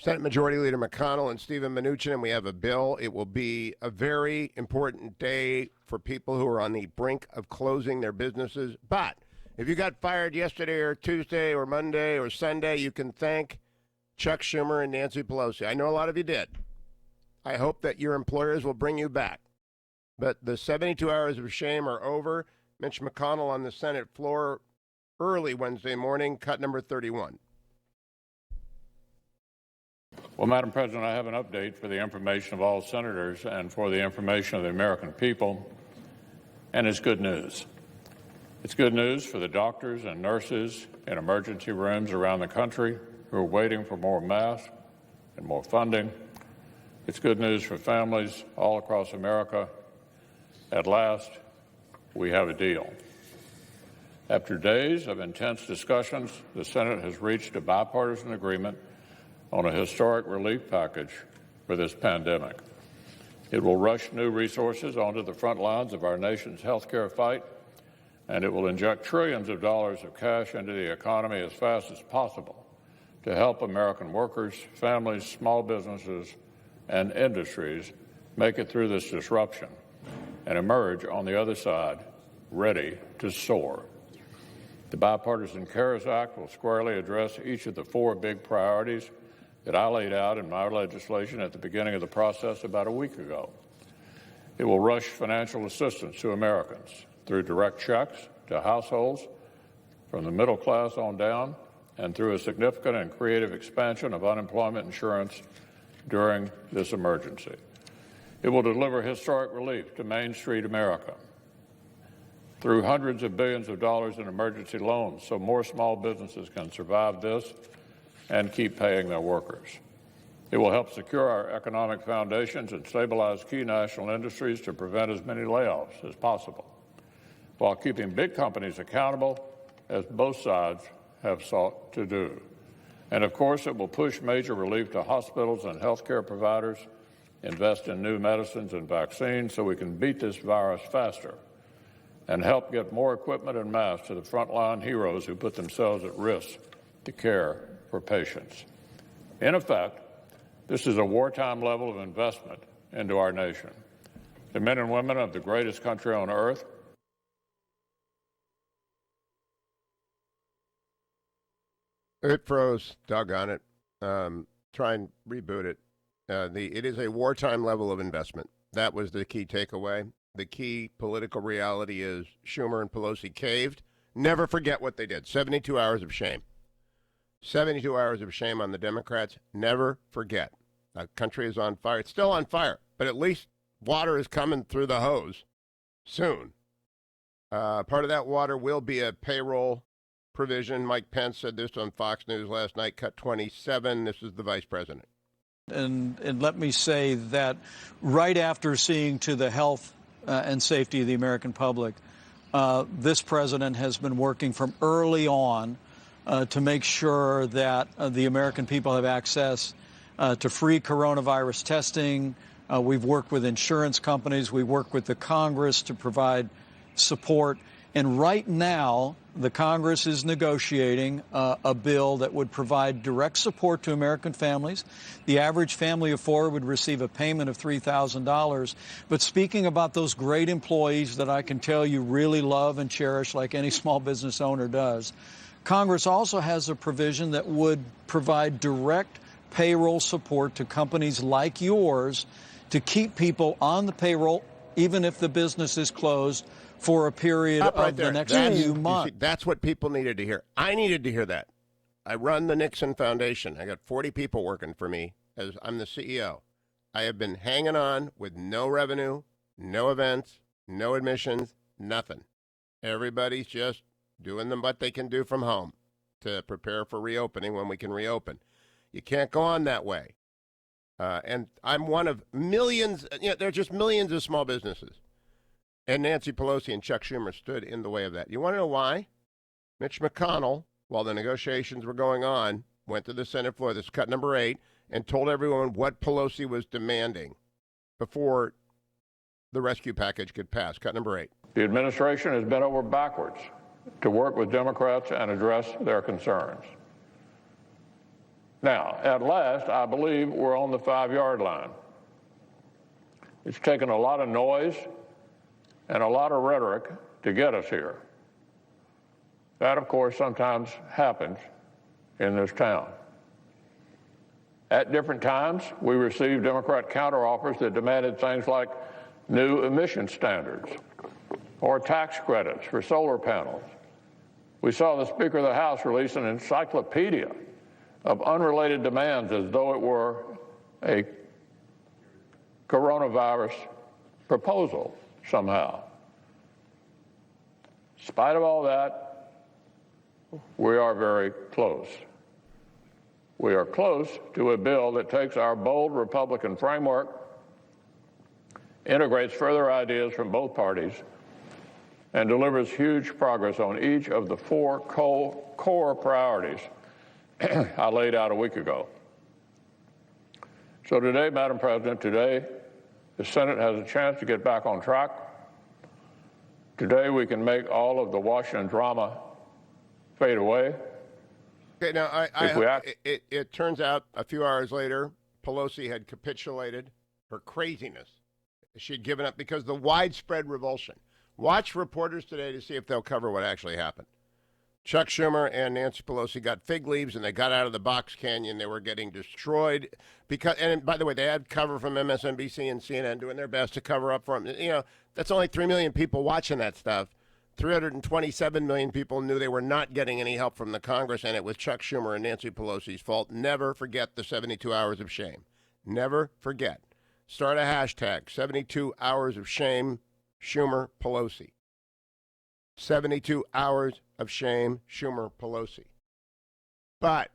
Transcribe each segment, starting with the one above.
Senate Majority Leader McConnell and Stephen Mnuchin, and we have a bill. It will be a very important day for people who are on the brink of closing their businesses. But if you got fired yesterday or Tuesday or Monday or Sunday, you can thank Chuck Schumer and Nancy Pelosi. I know a lot of you did. I hope that your employers will bring you back. But the 72 hours of shame are over. Mitch McConnell on the Senate floor early Wednesday morning, cut number 31. Well, Madam President, I have an update for the information of all senators and for the information of the American people, and it's good news. It's good news for the doctors and nurses in emergency rooms around the country who are waiting for more masks and more funding. It's good news for families all across America. At last, we have a deal. After days of intense discussions, the Senate has reached a bipartisan agreement on a historic relief package for this pandemic. It will rush new resources onto the front lines of our nation's healthcare fight, and it will inject trillions of dollars of cash into the economy as fast as possible to help American workers, families, small businesses, and industries make it through this disruption and emerge on the other side ready to soar. The Bipartisan CARES Act will squarely address each of the four big priorities that I laid out in my legislation at the beginning of the process about a week ago. It will rush financial assistance to Americans through direct checks to households from the middle class on down and through a significant and creative expansion of unemployment insurance during this emergency. It will deliver historic relief to Main Street America through hundreds of billions of dollars in emergency loans so more small businesses can survive this and keep paying their workers. It will help secure our economic foundations and stabilize key national industries to prevent as many layoffs as possible, while keeping big companies accountable, as both sides have sought to do. And of course, it will push major relief to hospitals and healthcare providers, invest in new medicines and vaccines so we can beat this virus faster, and help get more equipment and masks to the frontline heroes who put themselves at risk to care for patients. In effect, this is a wartime level of investment into our nation. The men and women of the greatest country on earth It froze. Doggone it. Try and reboot it. It is a wartime level of investment. That was the key takeaway. The key political reality is Schumer and Pelosi caved. Never forget what they did. 72 hours of shame. 72 hours of shame on the Democrats. Never forget. The country is on fire. It's still on fire, but at least water is coming through the hose soon. Part of that water will be a payroll provision. Mike Pence said this on Fox News last night, cut 27. This is the vice president. And let me say that right after seeing to the health and safety of the American public, this president has been working from early on to make sure that the American people have access to free coronavirus testing. We've worked with insurance companies. We work with the Congress to provide support. And right now, the Congress is negotiating a bill that would provide direct support to American families. The average family of four would receive a payment of $3,000. But speaking about those great employees that I can tell you really love and cherish like any small business owner does, Congress also has a provision that would provide direct payroll support to companies like yours to keep people on the payroll, even if the business is closed, for a period of the next few months. That's what people needed to hear. I needed to hear that. I run the Nixon Foundation. I got 40 people working for me as I'm the CEO. I have been hanging on with no revenue, no events, no admissions, nothing. Everybody's just doing what they can do from home to prepare for reopening when we can reopen. You can't go on that way. And I'm one of millions, there are just millions of small businesses. And Nancy Pelosi and Chuck Schumer stood in the way of that. You want to know why? Mitch McConnell, while the negotiations were going on, went to the Senate floor, this is cut number 8, and told everyone what Pelosi was demanding before the rescue package could pass. Cut number 8. The administration has bent over backwards to work with Democrats and address their concerns. Now, at last, I believe we're on the 5-yard line. It's taken a lot of noise and a lot of rhetoric to get us here. That, of course, sometimes happens in this town. At different times, we received Democrat counteroffers that demanded things like new emission standards or tax credits for solar panels. We saw the Speaker of the House release an encyclopedia of unrelated demands as though it were a coronavirus proposal somehow. In spite of all that, we are very close. We are close to a bill that takes our bold Republican framework, integrates further ideas from both parties, and delivers huge progress on each of the 4 core priorities I laid out a week ago. So today, Madam President, today the Senate has a chance to get back on track. Today we can make all of the Washington drama fade away. Okay, now it turns out a few hours later, Pelosi had capitulated her craziness. She had given up because of the widespread revulsion. Watch Reporters today to see if they'll cover what actually happened. Chuck Schumer and Nancy Pelosi got fig leaves and they got out of the box canyon. They were getting destroyed because, and by the way, they had cover from MSNBC and CNN doing their best to cover up for them. You know, that's only 3 million people watching that stuff. 327 million people knew they were not getting any help from the Congress, and it was Chuck Schumer and Nancy Pelosi's fault. Never forget the 72 hours of shame. Never forget. Start a hashtag, 72 hours of shame, Schumer, Pelosi. 72 hours of shame, Schumer, Pelosi. But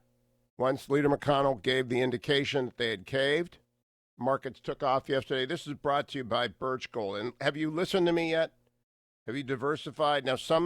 once Leader McConnell gave the indication that they had caved, markets took off yesterday. This is brought to you by Birch Gold. And have you listened to me yet? Have you diversified? Now, some